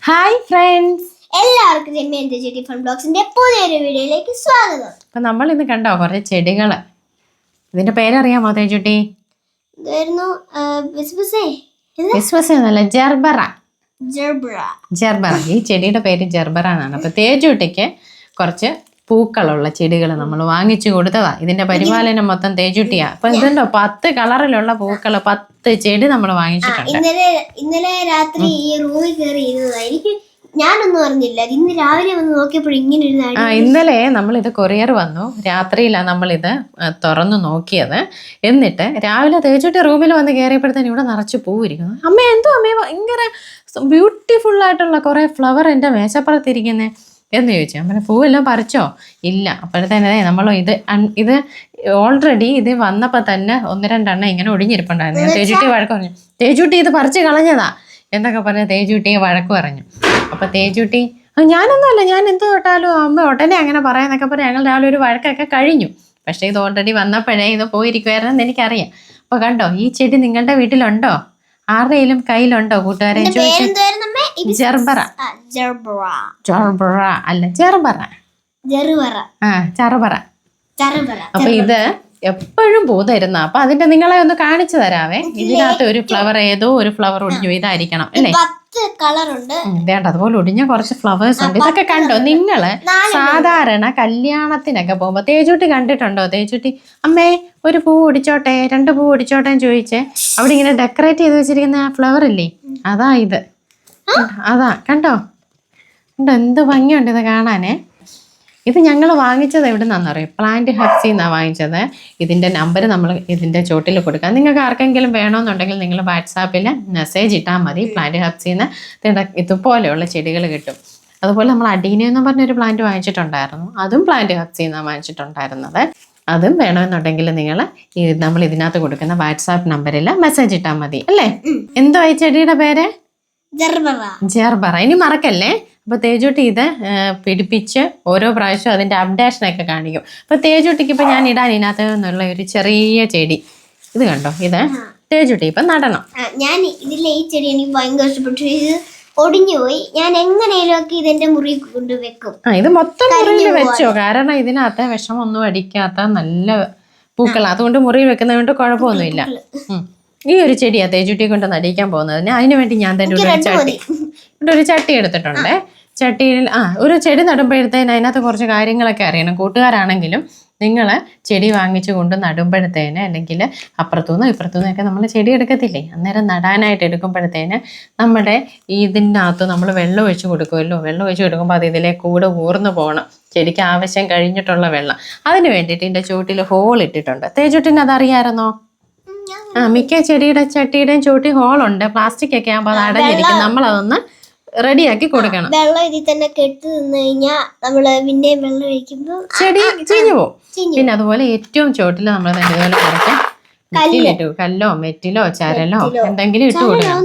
Hi friends, എല്ലാവർക്കും Ramya fun ബ്ലോഗ്സിന്റെ പുതിയൊരു വീഡിയോയിലേക്ക് സ്വാഗതം. അപ്പം നമ്മൾ ഇന്ന് കണ്ടോ കുറേ ചെടികൾ. ഇതിന്റെ പേരറിയാമോ തേജുട്ടി? എന്നല്ല, ജർബറ. ഈ ചെടിയുടെ പേര് ജർബറ എന്നാണ്. അപ്പൊ തേജുട്ടിക്ക് കുറച്ച് പൂക്കളുള്ള ചെടികൾ നമ്മൾ വാങ്ങിച്ചു കൊടുത്തതാ. ഇതിന്റെ പരിപാലനം മൊത്തം തേജുട്ടിയാ. അപ്പൊ ഇതുണ്ടോ 10 കളറിലുള്ള പൂക്കള്, 10 ചെടി നമ്മൾ വാങ്ങിച്ചിട്ടുണ്ട്. ഇന്നലെ രാത്രി ഈ റൂമിൽ കയറി ഇരുന്നതാ. ഞാനൊന്നും അറിഞ്ഞില്ല. ഇന്ന് രാവിലെ വന്ന് നോക്കിയപ്പോൾ ഇങ്ങനെ ഇന്നലെ നമ്മളിത് കൊറിയർ വന്നു, രാത്രിയിലാണ് നമ്മളിത് തുറന്നു നോക്കിയത്. എന്നിട്ട് രാവിലെ തേജുട്ടി റൂമിൽ വന്ന് കയറിയപ്പോഴത്തേന് ഇവിടെ നിറച്ച് പൂവിരിക്കുന്നു. അമ്മ എന്തോ അമ്മേ ഭയങ്കര ബ്യൂട്ടിഫുൾ ആയിട്ടുള്ള കുറെ ഫ്ലവർ എൻ്റെ മേശപ്പുറത്തിരിക്കുന്നേ എന്ന് ചോദിച്ചു. അമ്മ പൂവെല്ലാം പറിച്ചോ? ഇല്ല. അപ്പോഴത്തേനെ നമ്മൾ ഇത് ഓൾറെഡി ഇത് വന്നപ്പോൾ തന്നെ 1-2 എണ്ണം ഇങ്ങനെ ഒടിഞ്ഞിരിപ്പുണ്ടായിരുന്നു. തേജുട്ടി വഴക്ക് പറഞ്ഞു, തേജുട്ടി ഇത് പറിച്ച് കളഞ്ഞതാ എന്നൊക്കെ പറഞ്ഞ് തേജുട്ടിയെ വഴക്ക് പറഞ്ഞു. അപ്പൊ തേജുട്ടി ഞാനൊന്നുമല്ല, ഞാൻ എന്ത് തൊട്ടാലും അമ്മ ഉടനെ അങ്ങനെ പറയാന്നൊക്കെ പറഞ്ഞ് ഞങ്ങൾ രാവിലെ ഒരു വഴക്കൊക്കെ കഴിഞ്ഞു. പക്ഷെ ഇത് ഓൾറെഡി വന്നപ്പോഴേ ഇത് പോയിരിക്കുവായിരുന്നെന്ന് എനിക്കറിയാം. അപ്പൊ കണ്ടോ, ഈ ചെടി നിങ്ങളുടെ വീട്ടിലുണ്ടോ? ആരുടെയും കയ്യിലുണ്ടോ കൂട്ടുകാരെ? ജർബറ അല്ല ചെറുബറ. ചെറുബറ. അപ്പൊ ഇത് എപ്പോഴും പൂ തരുന്ന. അപ്പൊ അതിന്റെ നിങ്ങളെ ഒന്ന് കാണിച്ചു തരാവേ. ഇതിനകത്ത് ഒരു ഫ്ലവർ, ഏതോ ഒരു ഫ്ലവർ ഒടിഞ്ഞു ഇതായിരിക്കണം അല്ലേ? വേണ്ട, അതുപോലെ ഒടിഞ്ഞ കുറച്ച് ഫ്ലവേഴ്സ് ഉണ്ട്. ഇതൊക്കെ കണ്ടോ നിങ്ങള്? സാധാരണ കല്യാണത്തിനൊക്കെ പോകുമ്പോ തേജുട്ടി കണ്ടിട്ടുണ്ടോ? തേജുട്ടി അമ്മേ ഒരു പൂ ഒടിച്ചോട്ടെ, 2 പൂ ഒടിച്ചോട്ടെ എന്ന് ചോദിച്ചേ അവിടെ ഇങ്ങനെ ഡെക്കറേറ്റ് ചെയ്ത് വെച്ചിരിക്കുന്ന ആ ഫ്ലവർ ഇല്ലേ, അതാ ഇത്. അതാ കണ്ടോ, കണ്ടോ എന്ത് ഭംഗിയുണ്ട് ഇത് കാണാനേ. ഇത് ഞങ്ങൾ വാങ്ങിച്ചത് എവിടെ നിന്നാണെന്ന് അറിയാം? പ്ലാന്റ് ഹബ്സിൽ നിന്നാണ് വാങ്ങിച്ചത്. ഇതിൻ്റെ നമ്പർ നമ്മൾ ഇതിൻ്റെ ചോട്ടിൽ കൊടുക്കാം. നിങ്ങൾക്ക് ആർക്കെങ്കിലും വേണമെന്നുണ്ടെങ്കിൽ നിങ്ങൾ വാട്സാപ്പിൽ മെസ്സേജ് ഇട്ടാൽ മതി. പ്ലാന്റ് ഹബ്സിൽ നിന്ന് ഇതുപോലെയുള്ള ചെടികൾ കിട്ടും. അതുപോലെ നമ്മൾ അഡീനിയം എന്ന് പറഞ്ഞൊരു പ്ലാന്റ് വാങ്ങിച്ചിട്ടുണ്ടായിരുന്നു. അതും പ്ലാന്റ് ഹബ്സിൽ നിന്നാണ് വാങ്ങിച്ചിട്ടുണ്ടായിരുന്നത്. അതും വേണമെന്നുണ്ടെങ്കിൽ നിങ്ങൾ നമ്മൾ ഇതിനകത്ത് കൊടുക്കുന്ന വാട്സാപ്പ് നമ്പറിൽ മെസ്സേജ് ഇട്ടാൽ മതി അല്ലേ? എന്തോ ഈ ചെടിയുടെ പേര്? ജർബറ. ഇനി മറക്കല്ലേ. അപ്പൊ തേജുട്ടി ഇത് പിടിപ്പിച്ച് ഓരോ പ്രാവശ്യം അതിന്റെ അപ്ഡേഷനൊക്കെ കാണിക്കും. അപ്പൊ തേജുട്ടിക്ക് ഇപ്പൊ ഞാൻ ഇടാൻ ഇതിനകത്ത് നിന്നുള്ള ഒരു ചെറിയ ചെടി ഇത് കണ്ടോ, ഇത് തേജുട്ടി ഇപ്പൊ നടണം. ഞാൻ ഇതിലെ ഈ ചെടി എനിക്ക് ഭയങ്കര ഇഷ്ടപ്പെട്ടു. ഇത് ഒടിഞ്ഞു പോയി. ഞാൻ എങ്ങനെയും ഒക്കെ ഇതിന്റെ മുറി കൊണ്ട് വെക്കും. ഇത് മൊത്തം മുറിയിൽ വെച്ചോ, കാരണം ഇതിനകത്ത് വിഷമൊന്നും അടിക്കാത്ത നല്ല പൂക്കൾ, അതുകൊണ്ട് മുറിയിൽ വെക്കുന്നതുകൊണ്ട് കുഴപ്പമൊന്നുമില്ല. ഈ ഒരു ചെടിയാ തേജുട്ടിയെ കൊണ്ട് നടിക്കാൻ പോകുന്നത്. അതിനു വേണ്ടി ഞാൻ തന്നെ ഒരു ചട്ടി എടുത്തിട്ടുണ്ട്. ചട്ടിയിൽ ഒരു ചെടി നടുമ്പോഴത്തേന് അതിനകത്ത് കുറച്ച് കാര്യങ്ങളൊക്കെ അറിയണം. കൂട്ടുകാരാണെങ്കിലും നിങ്ങൾ ചെടി വാങ്ങിച്ചു കൊണ്ട് നടുമ്പോഴത്തേന്, അല്ലെങ്കിൽ അപ്പുറത്തുനിന്നോ ഇപ്പുറത്തുനിന്നൊക്കെ നമ്മൾ ചെടി എടുക്കത്തില്ലേ, അന്നേരം നടാനായിട്ട് എടുക്കുമ്പോഴത്തേന് നമ്മുടെ ഇതിനകത്ത് നമ്മൾ വെള്ളം ഒഴിച്ച് കൊടുക്കുമല്ലോ. വെള്ളം ഒഴിച്ച് കൊടുക്കുമ്പോൾ അത് ഇതിലെ കൂടെ ഊർന്നു പോകണം. ചെടിക്ക് ആവശ്യം കഴിഞ്ഞിട്ടുള്ള വെള്ളം. അതിന് വേണ്ടിയിട്ട് ഇതിൻ്റെ ചുവട്ടിൽ ഹോൾ ഇട്ടിട്ടുണ്ട്. തേജുട്ടിന് അതറിയാമായിരുന്നോ? മിക്ക ചെടിയുടെ ചട്ടിയുടെയും ചുവട്ടി ഹോളുണ്ട്. പ്ലാസ്റ്റിക് ഒക്കെ ആകുമ്പോൾ അത് അടഞ്ഞിരിക്കും. നമ്മളതൊന്ന് റെഡിയാക്കി കൊടുക്കണം. വെള്ളം ഇതിൽ തന്നെ കെട്ടി നിന്ന് കഴിഞ്ഞാൽ നമ്മള് പിന്നെ വെള്ളം ഒഴിക്കുമ്പോൾ ചെടി ചീഞ്ഞു പോകും. പിന്നെ അതുപോലെ ഏറ്റവും ചുവട്ടിൽ നമ്മൾ ഇതുപോലെ കുറച്ച് കല്ലോ മെറ്റിലോ ചരലോ എന്തെങ്കിലും ഇട്ട് കൊടുക്കണം.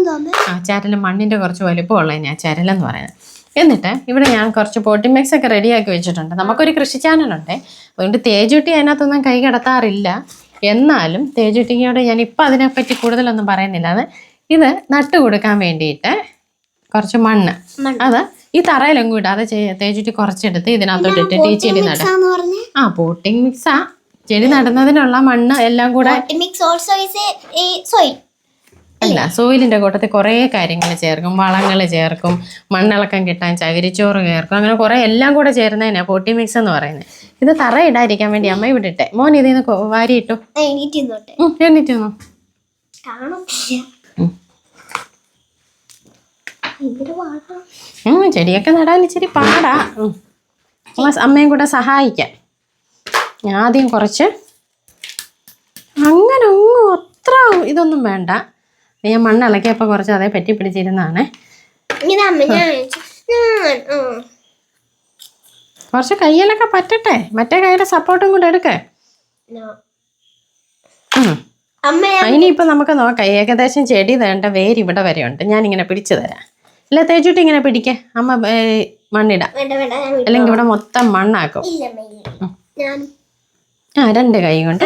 ചരല് മണ്ണിന്റെ കുറച്ച് വലുപ്പമുള്ള ഞാൻ ചരലെന്ന് പറയുന്നത്. എന്നിട്ട് ഇവിടെ ഞാൻ കുറച്ച് പോട്ടി മിക്സ് ഒക്കെ റെഡിയാക്കി വെച്ചിട്ടുണ്ട്. നമുക്കൊരു കൃഷി ചാനലുണ്ട്, അതുകൊണ്ട് തേജുട്ടി അതിനകത്തൊന്നും കൈ കിടത്താറില്ല. എന്നാലും തേജുട്ടിയോട് ഞാൻ ഇപ്പം അതിനെപ്പറ്റി കൂടുതലൊന്നും പറയുന്നില്ല. അത് ഇത് നട്ടു കൊടുക്കാൻ വേണ്ടിയിട്ട് കുറച്ച് മണ്ണ്, അത് ഈ തറയിലെങ്ങും ഇടാതെ തേജുട്ടി കുറച്ചെടുത്ത് ഇതിനകത്തോട്ട് ഇട്ടിട്ട് ഈ ചെടി നടാം. പോട്ടിംഗ് മിക്സാ. ചെടി നടുന്നതിനുള്ള മണ്ണ് എല്ലാം കൂടെ അല്ല, സോയിലിന്റെ കൂട്ടത്തിൽ കുറേ കാര്യങ്ങൾ ചേർക്കും. വളങ്ങൾ ചേർക്കും, മണ്ണിളക്കം കിട്ടാൻ ചകിരിച്ചോറ് ചേർക്കും, അങ്ങനെ കുറേ എല്ലാം കൂടെ ചേരുന്നതിനാ പോട്ടി മിക്സ് എന്ന് പറയുന്നത്. ഇത് തറ ഇടാതിരിക്കാൻ വേണ്ടി അമ്മ ഇവിടെ ഇട്ടെ. മോൻ ഇതിൽ നിന്ന് വാരിയിട്ടു. എണീറ്റോ? ചെടിയൊക്കെ നടാൻ ഇച്ചിരി പാടാ. അമ്മയും കൂടെ സഹായിക്കാം. ആദ്യം കുറച്ച് അങ്ങനെ അത്ര ഇതൊന്നും വേണ്ട. ഞാൻ മണ്ണിളക്കിയപ്പോൾ കുറച്ച് അതേ പറ്റി പിടിച്ചിരുന്നാണ്. കുറച്ച് കയ്യിലൊക്കെ പറ്റട്ടെ, മറ്റേ കൈയുടെ സപ്പോർട്ടും കൂടെ എടുക്കേ. ഇനിയിപ്പോൾ നമുക്ക് നോക്കാം. ഏകദേശം ചെടി വേണ്ട വേര് ഇവിടെ വരെ ഉണ്ട്. ഞാനിങ്ങനെ പിടിച്ചു തരാം. അല്ല തേജുട്ടി ഇങ്ങനെ പിടിക്കേ, അമ്മ മണ്ണിടാം, അല്ലെങ്കിൽ ഇവിടെ മൊത്തം മണ്ണാക്കും. 2 കൈ കൊണ്ട്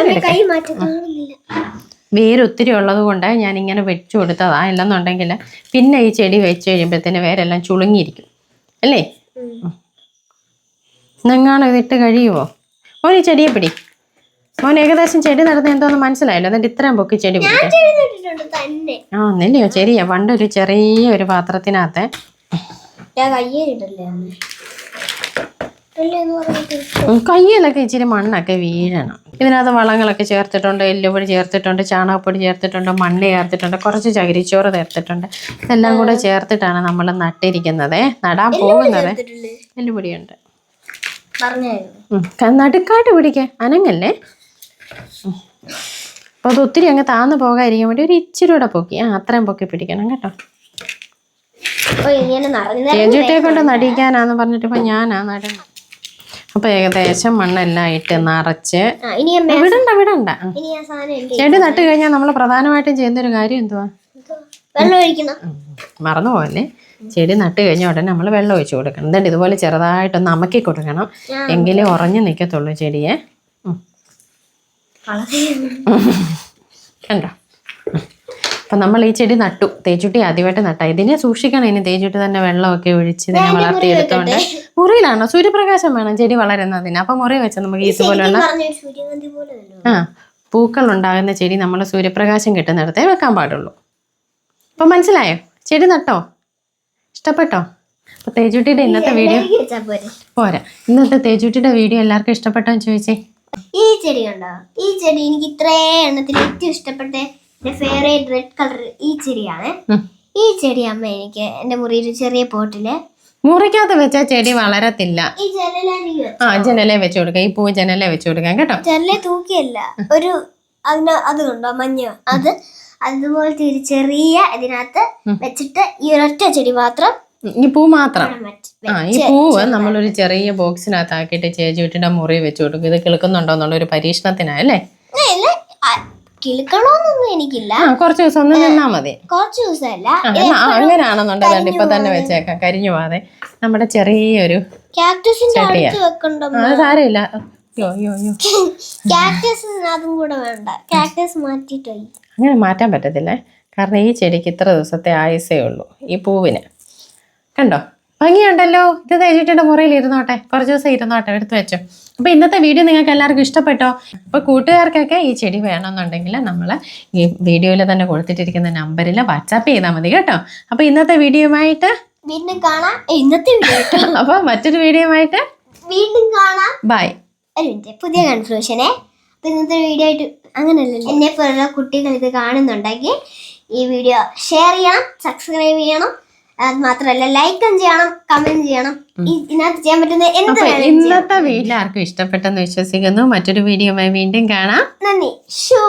വേര് ഒത്തിരി ഉള്ളത് കൊണ്ട് ഞാൻ ഇങ്ങനെ വെച്ചു കൊടുത്തതാ. അല്ലെന്നുണ്ടെങ്കിൽ പിന്നെ ഈ ചെടി വെച്ച് കഴിയുമ്പോഴത്തേന് വേരെല്ലാം ചുളുങ്ങിയിരിക്കും അല്ലേ? ഇന്നെങ്ങാണോ ഇതിട്ട് കഴിയുമോ? മോൻ ഈ ചെടിയെ പിടി. മോൻ ഏകദേശം ചെടി നടന്ന് എന്തോന്ന് മനസ്സിലായല്ലോ. എന്നിട്ട് ഇത്രയും പൊക്കി ചെടി പിടിക്കാം. ആ നെല്ലിയോ ശരിയാ. പണ്ടൊരു ചെറിയ ഒരു പാത്രത്തിനകത്ത് കയ്യിലൊക്കെ ഇച്ചിരി മണ്ണൊക്കെ വീഴണം. ഇതിനകത്ത് വളങ്ങളൊക്കെ ചേർത്തിട്ടുണ്ട്, എല്ലുപൊടി ചേർത്തിട്ടുണ്ട്, ചാണകപ്പൊടി ചേർത്തിട്ടുണ്ട്, മണ്ണ് ചേർത്തിട്ടുണ്ട്, കുറച്ച് ചകിരിച്ചോറ് ചേർത്തിട്ടുണ്ട്. ഇതെല്ലാം കൂടെ ചേർത്തിട്ടാണ് നമ്മൾ നട്ടിരിക്കുന്നത്. നടാൻ പോകുന്നത്. എല്ലുപൊടിയുണ്ട്. നടുക്കായിട്ട് പിടിക്കേ, അനങ്ങല്ലേ. അപ്പോൾ അത് ഒത്തിരി അങ്ങ് താന്ന് പോകാതിരിക്കാൻ വേണ്ടി ഒരു ഇച്ചിരി കൂടെ പൊക്കി. അത്രയും പൊക്കി പിടിക്കണം കേട്ടോ. ചേച്ചിയെ കൊണ്ട് നടിക്കാനാന്ന് പറഞ്ഞിട്ട് ഇപ്പൊ ഞാനാ നടുന്നത്. അപ്പൊ ഏകദേശം മണ്ണെല്ലാം ഇട്ട് നിറച്ച് വിടണ്ട. ചെടി നട്ട് കഴിഞ്ഞാൽ നമ്മൾ പ്രധാനമായിട്ടും ചെയ്യുന്നൊരു കാര്യം എന്തുവാ? മറന്നു പോകല്ലേ. ചെടി നട്ട് കഴിഞ്ഞ ഉടനെ നമ്മൾ വെള്ളം ഒഴിച്ചു കൊടുക്കണം. എന്നിട്ട് ഇതുപോലെ ചെറുതായിട്ടൊന്ന് അമക്കി കൊടുക്കണം. എങ്കിലേ ഉറഞ്ഞു നിൽക്കത്തുള്ളൂ ചെടിയെ. കണ്ടോ? അപ്പം നമ്മൾ ഈ ചെടി നട്ടു. തേച്ചുട്ടി ആദ്യമായിട്ട് നട്ടാ. ഇതിനെ സൂക്ഷിക്കണം. ഇനി തേച്ചുട്ടി തന്നെ വെള്ളമൊക്കെ ഒഴിച്ച് ഇതിനെ വളർത്തിയെടുത്തോണ്ട്. മുറിയിലാണോ? സൂര്യപ്രകാശം വേണം ചെടി വളരുന്നതിന്. അപ്പം മുറി വെച്ചാൽ നമുക്ക് ഇതുപോലുള്ള പൂക്കൾ ഉണ്ടാകുന്ന ചെടി നമ്മൾ സൂര്യപ്രകാശം കിട്ടുന്നിടത്തേ വെക്കാൻ പാടുള്ളൂ. അപ്പം മനസ്സിലായോ? ചെടി നട്ടോ? ഇഷ്ടപ്പെട്ടോ? അപ്പൊ തേജുട്ടിയുടെ ഇന്നത്തെ വീഡിയോ പോരാ. ഇന്നത്തെ തേജുട്ടിയുടെ വീഡിയോ എല്ലാവർക്കും ഇഷ്ടപ്പെട്ടോ എന്ന് ചോദിച്ചേ. ഈ ചെടി കണ്ടോ? ഈ ചെടി എനിക്ക് ഇത്രേ എണ്ണത്തിൽ ഏറ്റവും ഇഷ്ടപ്പെട്ട ഫേവറേറ്റ് റെഡ് കളർ ഈ ചെടിയാണ്. ഈ ചെടി അമ്മ എനിക്ക് എന്റെ മുറിയിൽ ചെറിയ പോട്ടില് മുറിക്കകത്ത് വെച്ചാൽ ചെടി വളരത്തില്ല. ഈ ജനലേ വെച്ച് കൊടുക്കാം. ഈ പൂ ജനലേ വെച്ച് കൊടുക്കാം കേട്ടോ. ജനലെ തൂക്കിയല്ല, ഒരു അത് കണ്ടോ മഞ്ഞ, അത് അതുപോലത്തെ ഒരു ചെറിയ ഇതിനകത്ത് വെച്ചിട്ട് ഈ ഒരൊറ്റ ചെടി മാത്രം, ഈ പൂ മാത്രം. ഈ പൂവ് നമ്മളൊരു ചെറിയ ബോക്സിനകത്ത് ആക്കിയിട്ട് ചേച്ചിയുടെ മുറി വെച്ച് കൊടുക്കും. ഇത് കിളുക്കുന്നുണ്ടോ എന്നുള്ള ഒരു പരീക്ഷണത്തിനല്ലേ? കിളുക്കണോന്നൊന്നും എനിക്കില്ല. കുറച്ച് ദിവസം ഒന്ന് നിന്നാ മതി. കുറച്ച് ദിവസമല്ല, അങ്ങനെയാണെന്നുണ്ടെങ്കിൽ ഇപ്പൊ തന്നെ വെച്ചേക്കാം. കരിഞ്ഞു പോവാതെ. നമ്മുടെ ചെറിയൊരു കാക്ടസിന്റെ സാരമില്ല. കാക്ടസിനതും കൂടെ വേണ്ട. കാക്ടസ് മാറ്റിട്ട് അങ്ങനെ മാറ്റാൻ പറ്റത്തില്ലേ? കാരണം ഈ ചെടിക്ക് ഇത്ര ദിവസത്തെ ആയുസേ ഉള്ളൂ. ഈ പൂവിന് കണ്ടോ ഭംഗിയുണ്ടല്ലോ. ഇത് തേച്ചിട്ടിയുടെ മുറിയിൽ ഇരുന്നോട്ടെ, കുറച്ച് ദിവസം ഇരുന്നോട്ടെ, എടുത്തു വെച്ചോ. അപ്പോൾ ഇന്നത്തെ വീഡിയോ നിങ്ങൾക്ക് എല്ലാവർക്കും ഇഷ്ടപ്പെട്ടോ? അപ്പോൾ കൂട്ടുകാർക്കൊക്കെ ഈ ചെടി വേണമെന്നുണ്ടെങ്കിൽ നമ്മൾ ഈ വീഡിയോയിൽ തന്നെ കൊടുത്തിട്ടിരിക്കുന്ന നമ്പറിൽ വാട്സാപ്പ് ചെയ്താൽ മതി കേട്ടോ. അപ്പോൾ ഇന്നത്തെ വീഡിയോയുമായിട്ട് വീണ്ടും കാണാം. ഇന്നത്തെ വീഡിയോ അപ്പോൾ മറ്റൊരു വീഡിയോയുമായിട്ട് വീണ്ടും കാണാം. ബൈ. ഒരു മിനിറ്റ്, പുതിയ കൺഫ്യൂഷനെ. അപ്പോൾ ഇന്നത്തെ വീഡിയോ ആയിട്ട് അങ്ങനെയല്ലല്ലോ. എന്നെ പോലുള്ള കുട്ടികൾ ഇത് കാണുന്നുണ്ടെങ്കിൽ ഈ വീഡിയോ ഷെയർ ചെയ്യണം, സബ്സ്ക്രൈബ് ചെയ്യണം. അത് മാത്രമല്ല ലൈക്കും ചെയ്യണം, കമന്റ് ചെയ്യണം. ഇതിനകത്ത് ചെയ്യാൻ പറ്റുന്ന ഇന്നത്തെ വീഡിയോ ആർക്കും ഇഷ്ടപ്പെട്ടെന്ന് വിശ്വസിക്കുന്നു. മറ്റൊരു വീഡിയോയുമായി വീണ്ടും കാണാം. നന്ദി. ഷോ.